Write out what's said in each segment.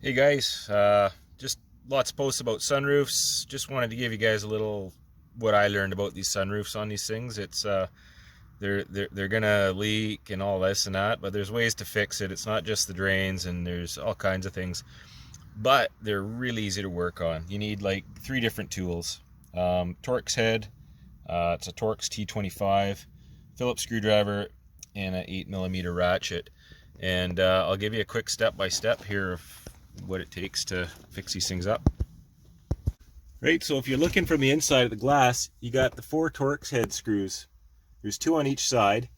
Hey guys, just lots of posts about sunroofs. Just wanted to give you guys a little what I learned about these sunroofs on these things. It's they're gonna leak and all this and that, but there's ways to fix it. It's not just the drains, and there's all kinds of things. But they're really easy to work on. You need like three different tools: Torx head, it's a Torx T25, Phillips screwdriver, and an 8mm ratchet. And I'll give you a quick step-by-step here of what it takes to fix these things up. Right, so if you're looking from the inside of the glass, you got the four Torx head screws. There's two on each side.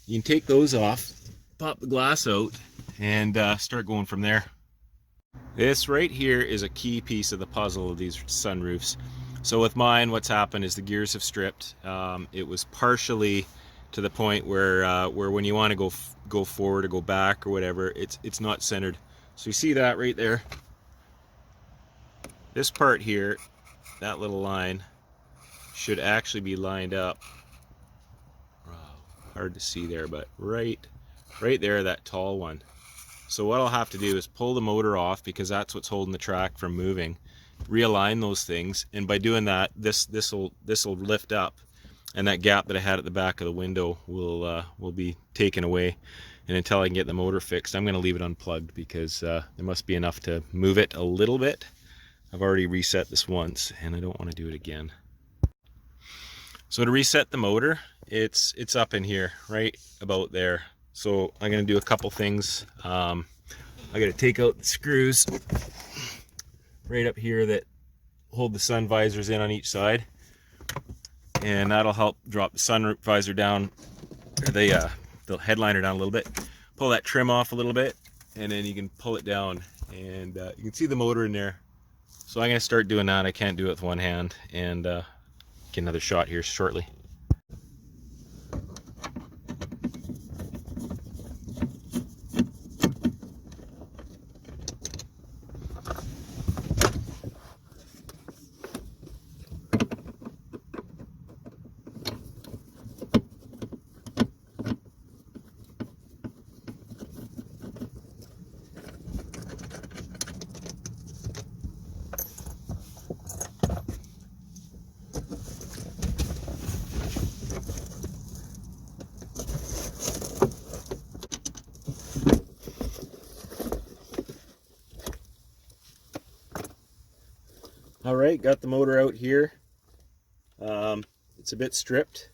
You can take those off, pop the glass out, and start going from there. This right here is a key piece of the puzzle of these sunroofs. So with mine, what's happened is the gears have stripped. It was partially to the point where when you want to go forward or go back or whatever, it's not centered. So you see that right there. This part here, that little line, should actually be lined up. Hard to see there, but right there, that tall one. So what I'll have to do is pull the motor off, because that's what's holding the track from moving. Realign those things, and by doing that, this will lift up, and that gap that I had at the back of the window will be taken away. And until I can get the motor fixed, I'm going to leave it unplugged, because there must be enough to move it a little bit. I've already reset this once, and I don't want to do it again. So to reset the motor, it's up in here, right about there. So I'm going to do a couple things. I got to take out the screws right up here that hold the sun visors in on each side, and that'll help drop the sun visor down, or the headliner down a little bit. Pull that trim off a little bit, and then you can pull it down, and you can see the motor in there. So I'm going to start doing that. I can't do it with one hand, and get another shot here shortly. All right, got the motor out here. It's a bit stripped.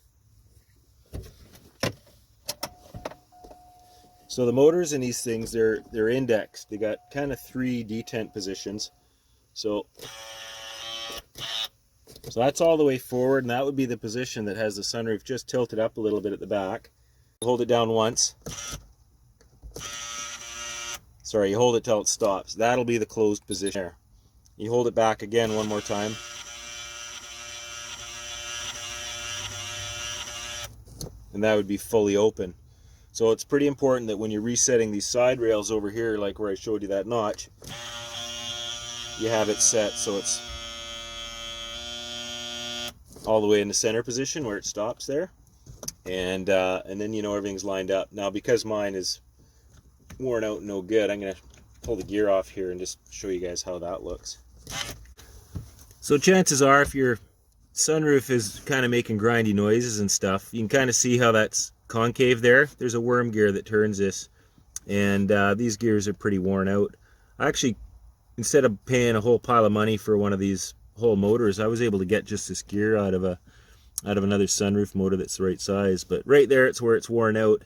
So the motors in these things, they're indexed. They got kind of three detent positions. So that's all the way forward, and that would be the position that has the sunroof just tilted up a little bit at the back. Hold it down once. Sorry, you hold it till it stops. That'll be the closed position there. You hold it back again one more time. And that would be fully open. So it's pretty important that when you're resetting these side rails over here, like where I showed you that notch, you have it set so it's all the way in the center position where it stops there. And then you know everything's lined up. Now, because mine is worn out and no good, I'm going to pull the gear off here and just show you guys how that looks. So chances are, if your sunroof is kind of making grindy noises and stuff, you can kind of see how that's concave there. There's a worm gear that turns this, and these gears are pretty worn out. I actually, instead of paying a whole pile of money for one of these whole motors, I was able to get just this gear out of another sunroof motor that's the right size. But right there, it's where it's worn out,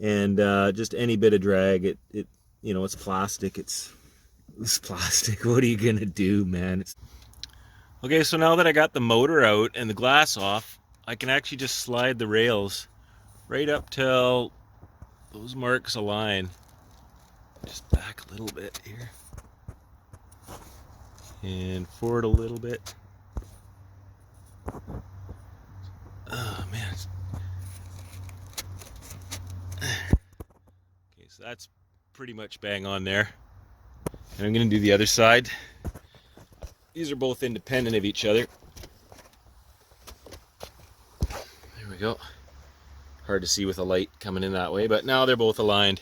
and just any bit of drag, it you know, it's plastic. It's plastic. What are you gonna do, man? Okay, so now that I got the motor out and the glass off, I can actually just slide the rails right up till those marks align. Just back a little bit here. And forward a little bit. Oh, man. Okay, so that's pretty much bang on there. And I'm going to do the other side. These are both independent of each other. There we go. Hard to see with a light coming in that way, but now they're both aligned.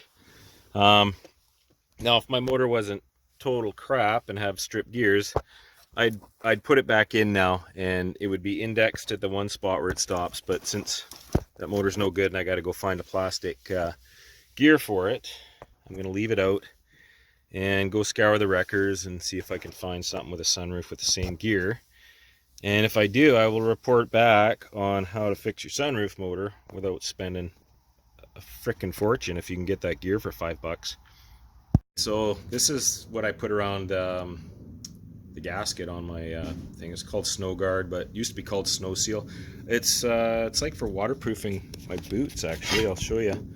Now if my motor wasn't total crap and have stripped gears, I'd put it back in now, and it would be indexed at the one spot where it stops. But since that motor's no good and I got to go find a plastic gear for it, I'm going to leave it out and go scour the wreckers and see if I can find something with a sunroof with the same gear. And if I do, I will report back on how to fix your sunroof motor without spending a frickin' fortune if you can get that gear for $5. So this is what I put around the gasket on my thing. It's called Snow Guard, but it used to be called Snow Seal. It's like for waterproofing my boots, actually. I'll show you.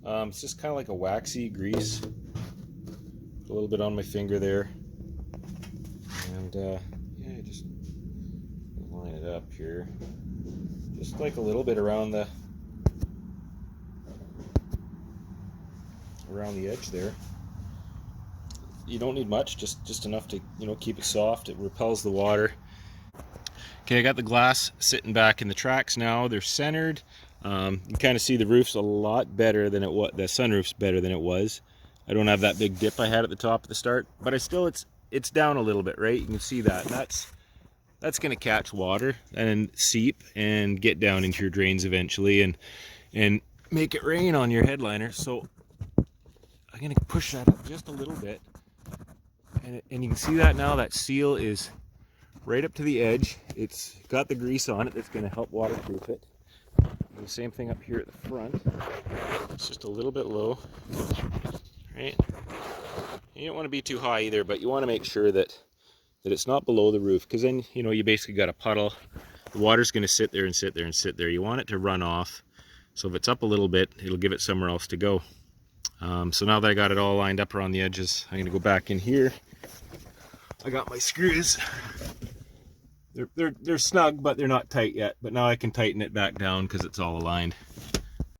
It's just kind of like a waxy grease. Put a little bit on my finger there, and yeah, just line it up here, just like a little bit around the edge there. You don't need much, just enough to, you know, keep it soft. It repels the water. Okay, I got the glass sitting back in the tracks now. They're centered. You can kind of see the roof's a lot better than it was. The sunroof's better than it was. I don't have that big dip I had at the top at the start, but it's down a little bit, right? You can see that. And that's going to catch water and seep and get down into your drains eventually, and make it rain on your headliner. So I'm going to push that up just a little bit, and you can see that now. That seal is right up to the edge. It's got the grease on it that's going to help waterproof it. And the same thing up here at the front. It's just a little bit low, right? You don't want to be too high either, but you want to make sure that it's not below the roof, because then, you know, you basically got a puddle. The water's going to sit there and sit there and sit there. You want it to run off. So if it's up a little bit, it'll give it somewhere else to go. So now that I got it all lined up around the edges, I'm going to go back in here. I got my screws. They're snug, but they're not tight yet. But now I can tighten it back down because it's all aligned.